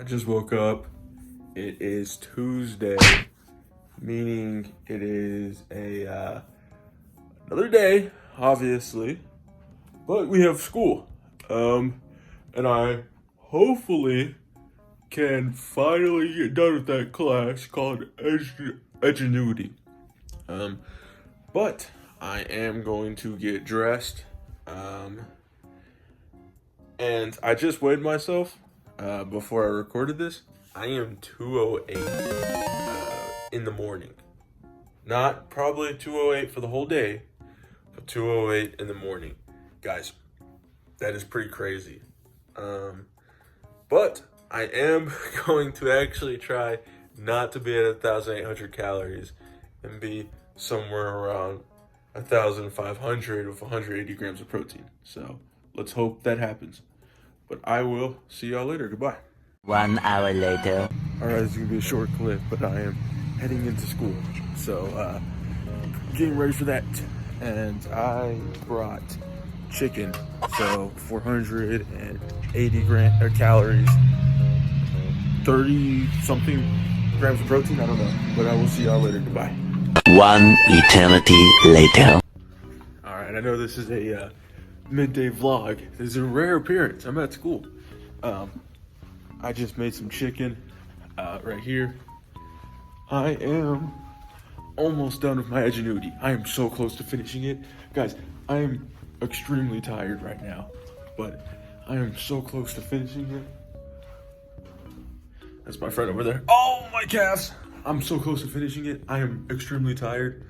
just woke up. It is Tuesday, meaning it is another day, obviously, but we have school. And I hopefully can finally get done with that class called Edgenuity. But I am going to get dressed. And I just weighed myself before I recorded this. I am 208 in the morning. Not probably 208 for the whole day, but 208 in the morning. Guys, that is pretty crazy. But I am going to actually try not to be at 1,800 calories and be somewhere around 1,500 with 180 grams of protein. So let's hope that happens. But I will see y'all later. Goodbye. 1 hour later. All right, this is gonna be a short clip, but I am heading into school. So getting ready for that. And I brought chicken. So 480 calories, 30 something grams of protein. I don't know, but I will see y'all later. Goodbye. 1 eternity later. All right, I know this is a midday vlog. This is a rare appearance. I'm at school. I just made some chicken right here. I am almost done with my Edgenuity. I am so close to finishing it. Guys, I am extremely tired right now, but I am so close to finishing it. That's my friend over there. Oh, my calves. I'm so close to finishing it. I am extremely tired,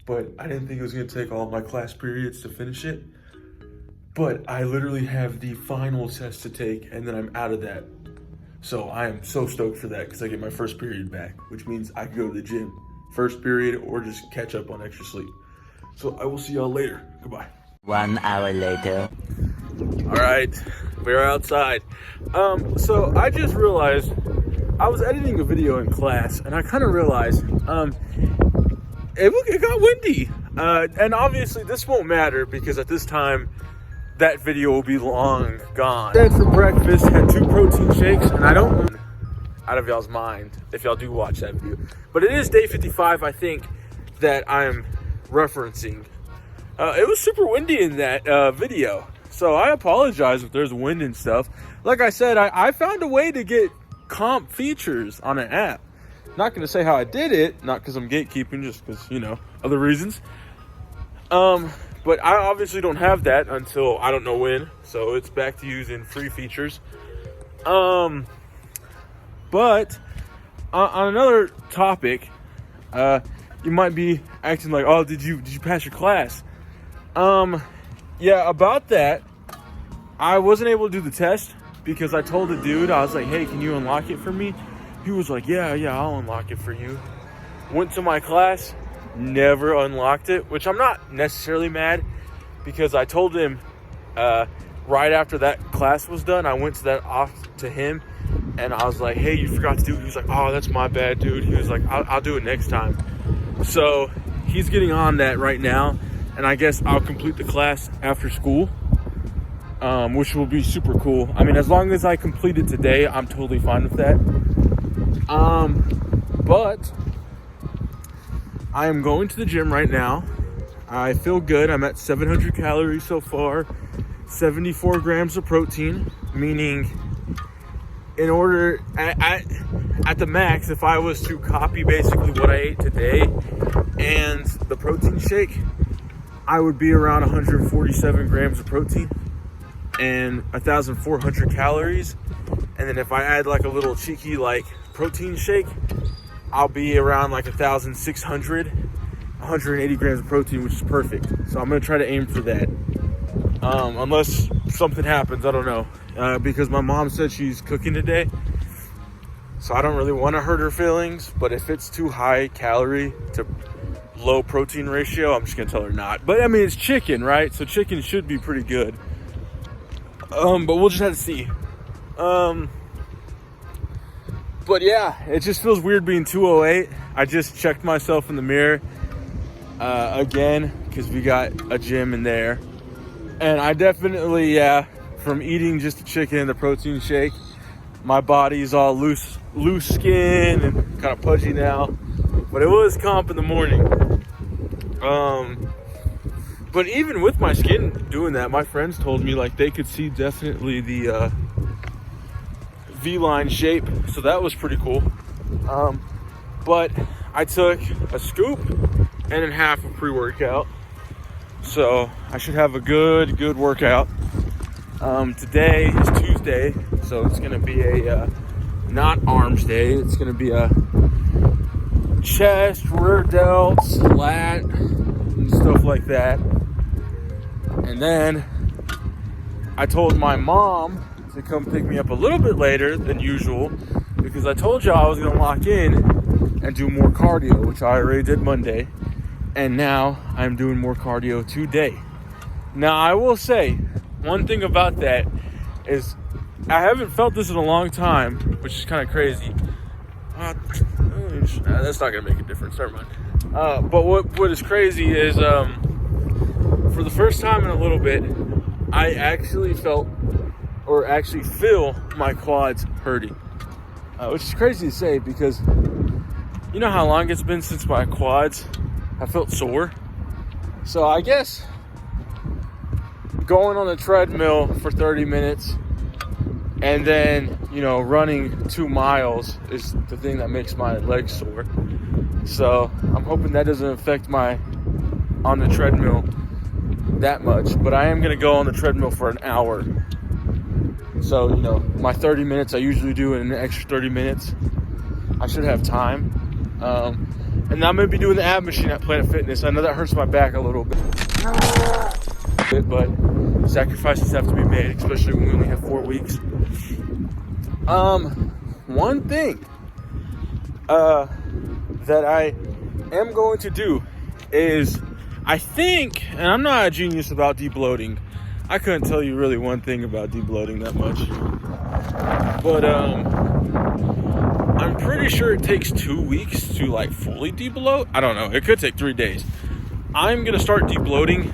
but I didn't think it was gonna take all my class periods to finish it. But I literally have the final test to take, and then I'm out of that. So I am so stoked for that because I get my first period back, which means I can go to the gym first period or just catch up on extra sleep. So I will see y'all later. Goodbye. 1 hour later. All right, we're outside. So I just realized I was editing a video in class, and I kind of realized it got windy. And obviously this won't matter because at this time, that video will be long gone. Then for breakfast, had 2 protein shakes, and I don't know out of y'all's mind if y'all do watch that video. But it is day 55, I think, that I'm referencing. It was super windy in that video, so I apologize if there's wind and stuff. Like I said, I found a way to get comp features on an app. Not gonna say how I did it, not because I'm gatekeeping, just because, you know, other reasons. But I obviously don't have that until I don't know when, so it's back to using free features. But on another topic, you might be acting like, oh, did you pass your class? Yeah, about that, I wasn't able to do the test because I told the dude, I was like, hey, can you unlock it for me? He was like, yeah, I'll unlock it for you. Went to my class, never unlocked it, which I'm not necessarily mad because I told him right after that class was done, I went to that off to him and I was like, hey, you forgot to do it. He was like, oh, that's my bad, dude. He was like, I'll do it next time. So he's getting on that right now, and I guess I'll complete the class after school, which will be super cool. I mean, as long as I complete it today, I'm totally fine with that. But I am going to the gym right now. I feel good. I'm at 700 calories so far, 74 grams of protein, meaning in order, at the max, if I was to copy basically what I ate today and the protein shake, I would be around 147 grams of protein and 1,400 calories. And then if I add like a little cheeky like protein shake, I'll be around like 1,600, 180 grams of protein, which is perfect. So I'm gonna try to aim for that. Unless something happens, I don't know. Because my mom said she's cooking today. So I don't really want to hurt her feelings, but if it's too high calorie to low protein ratio, I'm just gonna tell her not. But I mean, it's chicken, right? So chicken should be pretty good. But we'll just have to see. But yeah, it just feels weird being 208. I just checked myself in the mirror again because we got a gym in there. And I definitely, from eating just the chicken and the protein shake, my body's all loose skin and kind of pudgy now. But it was comp in the morning. But even with my skin doing that, my friends told me like they could see definitely the V-line shape. So that was pretty cool. But I took a scoop and a half of pre-workout. So I should have a good workout. Today is Tuesday, so it's gonna be a not arms day. It's gonna be a chest, rear delts, lat, and stuff like that. And then I told my mom to come pick me up a little bit later than usual because I told y'all I was gonna lock in and do more cardio, which I already did Monday. And now I'm doing more cardio today. Now I will say one thing about that is I haven't felt this in a long time, which is kind of crazy. That's not gonna make a difference. Never mind. But what is crazy is for the first time in a little bit, I actually feel my quads hurting, which is crazy to say because you know how long it's been since my quads have felt sore. So I guess going on the treadmill for 30 minutes and then, you know, running 2 miles is the thing that makes my legs sore. So I'm hoping that doesn't affect my on the treadmill that much, but I am going to go on the treadmill for an hour. So, you know, my 30 minutes I usually do in an extra 30 minutes. I should have time. And I'm going to be doing the ab machine at Planet Fitness. I know that hurts my back a little bit, but sacrifices have to be made, especially when we only have 4 weeks. One thing that I am going to do is, I think, and I'm not a genius about debloating. I couldn't tell you really one thing about debloating that much. But I'm pretty sure it takes 2 weeks to like fully debloat. I don't know. It could take 3 days. I'm gonna start debloating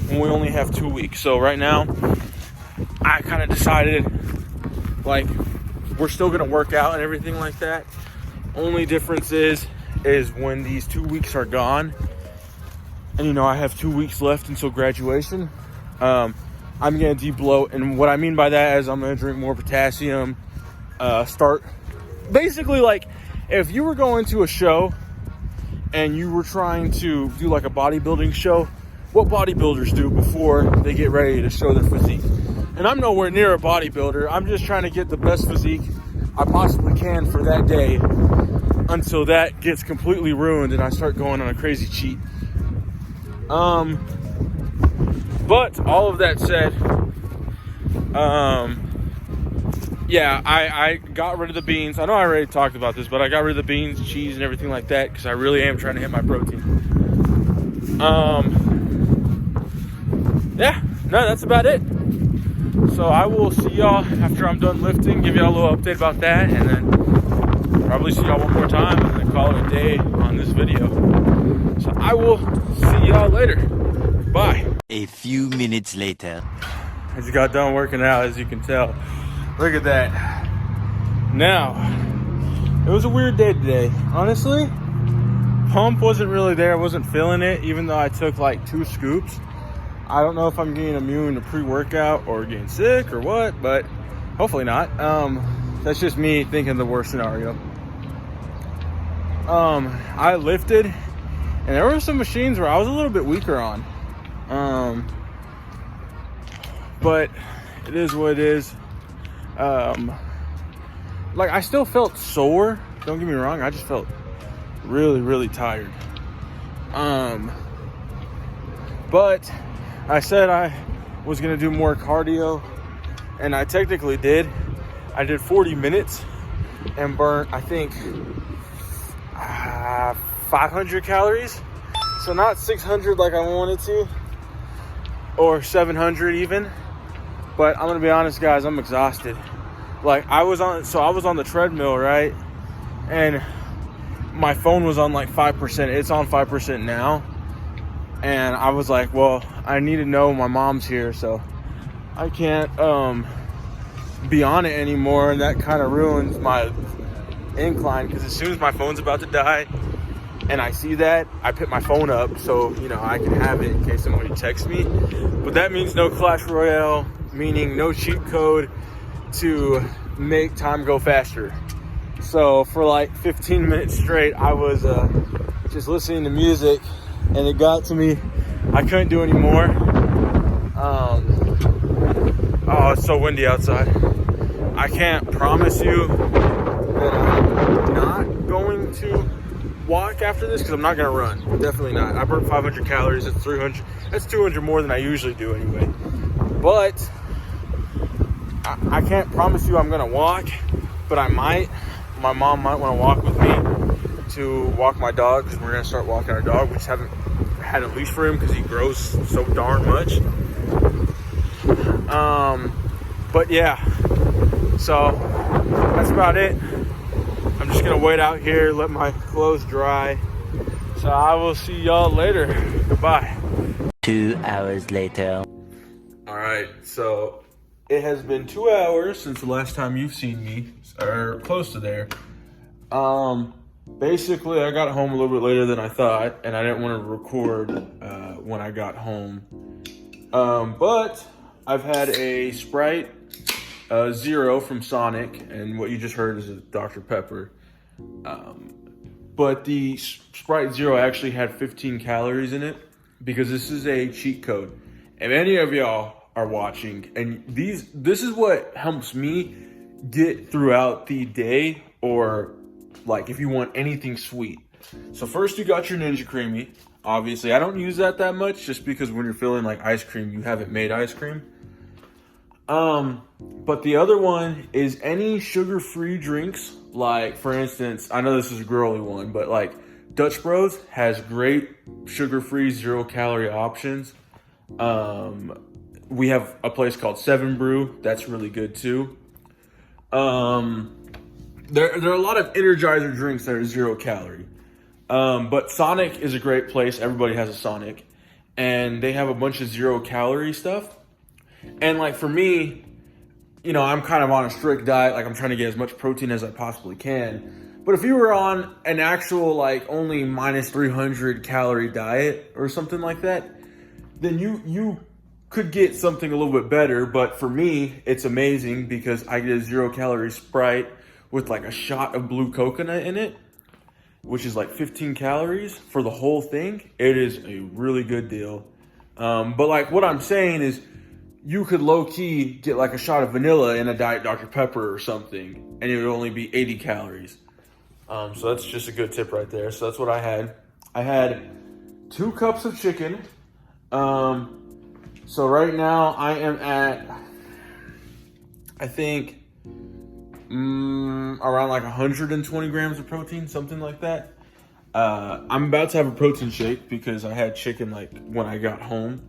when we only have 2 weeks. So right now, I kind of decided like we're still gonna work out and everything like that. Only difference is when these 2 weeks are gone, and you know I have 2 weeks left until graduation. I'm gonna debloat, and what I mean by that is I'm gonna drink more potassium. Start basically like if you were going to a show and you were trying to do like a bodybuilding show, what bodybuilders do before they get ready to show their physique. And I'm nowhere near a bodybuilder. I'm just trying to get the best physique I possibly can for that day until that gets completely ruined and I start going on a crazy cheat. But all of that said, yeah, I got rid of the beans. I know I already talked about this, but I got rid of the beans, cheese, and everything like that because I really am trying to hit my protein. Yeah, no, that's about it. So I will see y'all after I'm done lifting, give y'all a little update about that, and then probably see y'all one more time and then call it a day on this video. So I will see y'all later. Bye. A few minutes later. I just got done working out, as you can tell. Look at that. Now, it was a weird day today. Honestly, pump wasn't really there. I wasn't feeling it, even though I took like 2 scoops. I don't know if I'm getting immune to pre-workout or getting sick or what, but hopefully not. That's just me thinking the worst scenario. I lifted, and there were some machines where I was a little bit weaker on. But it is what it is. Like I still felt sore, don't get me wrong. I just felt really tired. But I said I was gonna do more cardio, and I technically did. I did 40 minutes and burnt, I think, 500 calories. So not 600 like I wanted to, or 700 even. But I'm gonna be honest, guys, I'm exhausted. Like I was on the treadmill, right? And my phone was on like 5%. It's on 5% now. And I was like, well, I need to know my mom's here, so I can't be on it anymore, and that kind of ruins my incline, because as soon as my phone's about to die and I see that, I pick my phone up so, you know, I can have it in case somebody texts me. But that means no Clash Royale, meaning no cheat code to make time go faster. So for like 15 minutes straight, I was just listening to music, and it got to me. I couldn't do anymore. Oh, it's so windy outside. I can't promise you that I'm not going to walk after this, because I'm not going to run. Definitely not. I burnt 500 calories. That's 300. That's 200 more than I usually do anyway. But I can't promise you I'm going to walk, but I might. My mom might want to walk with me to walk my dog, because we're going to start walking our dog. We just haven't had a leash for him because he grows so darn much. But yeah, so that's about it. I'm just gonna wait out here, let my clothes dry. So I will see y'all later. Goodbye. 2 hours later. All right, so it has been 2 hours since the last time you've seen me, or close to there. Basically, I got home a little bit later than I thought, and I didn't want to record when I got home. But I've had a Sprite Zero from Sonic, and what you just heard is a Dr. Pepper. But the Sprite Zero actually had 15 calories in it, because this is a cheat code. If any of y'all are watching, and this is what helps me get throughout the day, or like if you want anything sweet. So first you got your Ninja Creamy. Obviously, I don't use that much, just because when you're feeling like ice cream, you haven't made ice cream. But the other one is any sugar-free drinks. Like, for instance, I know this is a girly one, but like Dutch Bros has great sugar-free, zero-calorie options. We have a place called 7 Brew. That's really good too. There are a lot of Energizer drinks that are zero calorie. But Sonic is a great place. Everybody has a Sonic. And they have a bunch of zero calorie stuff. And like for me, you know, I'm kind of on a strict diet. Like I'm trying to get as much protein as I possibly can. But if you were on an actual like only minus 300 calorie diet or something like that, then you could get something a little bit better. But for me, it's amazing because I get a 0 calorie Sprite with like a shot of blue coconut in it, which is like 15 calories for the whole thing. It is a really good deal. But like what I'm saying is, you could low-key get like a shot of vanilla in a Diet Dr. Pepper or something, and it would only be 80 calories. So that's just a good tip right there. So that's what I had. I had 2 cups of chicken. So right now I am at, I think, around like 120 grams of protein, something like that. I'm about to have a protein shake because I had chicken like when I got home.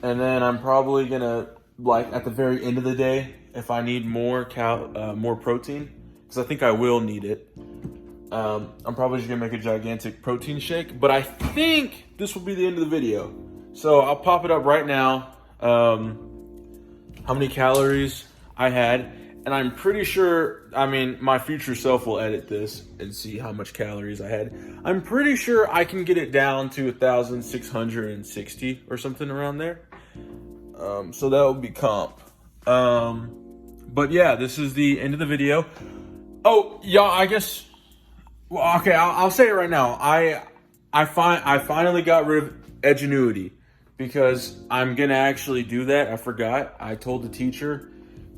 And then I'm probably gonna, like at the very end of the day, if I need more protein, because I think I will need it, I'm probably just gonna make a gigantic protein shake. But I think this will be the end of the video. So I'll pop it up right now, how many calories I had. And I'm pretty sure, I mean, my future self will edit this and see how much calories I had. I'm pretty sure I can get it down to 1,660 or something around there. So that would be comp. But yeah, this is the end of the video. Oh, y'all, I guess, well, okay, I'll say it right now. I finally got rid of Edgenuity because I'm gonna actually do that. I forgot. I told the teacher.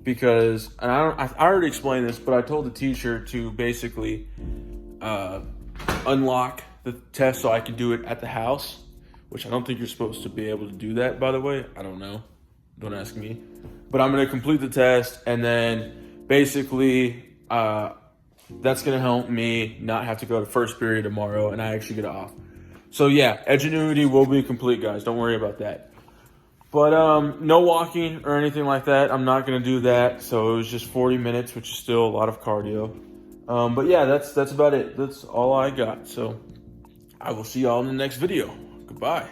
Because, and I already explained this, but I told the teacher to basically unlock the test so I can do it at the house, which I don't think you're supposed to be able to do that, by the way. I don't know. Don't ask me. But I'm going to complete the test, and then basically that's going to help me not have to go to first period tomorrow, and I actually get off. So yeah, Edgenuity will be complete, guys. Don't worry about that. But no walking or anything like that. I'm not going to do that. So it was just 40 minutes, which is still a lot of cardio. But yeah, that's about it. That's all I got. So I will see y'all in the next video. Goodbye.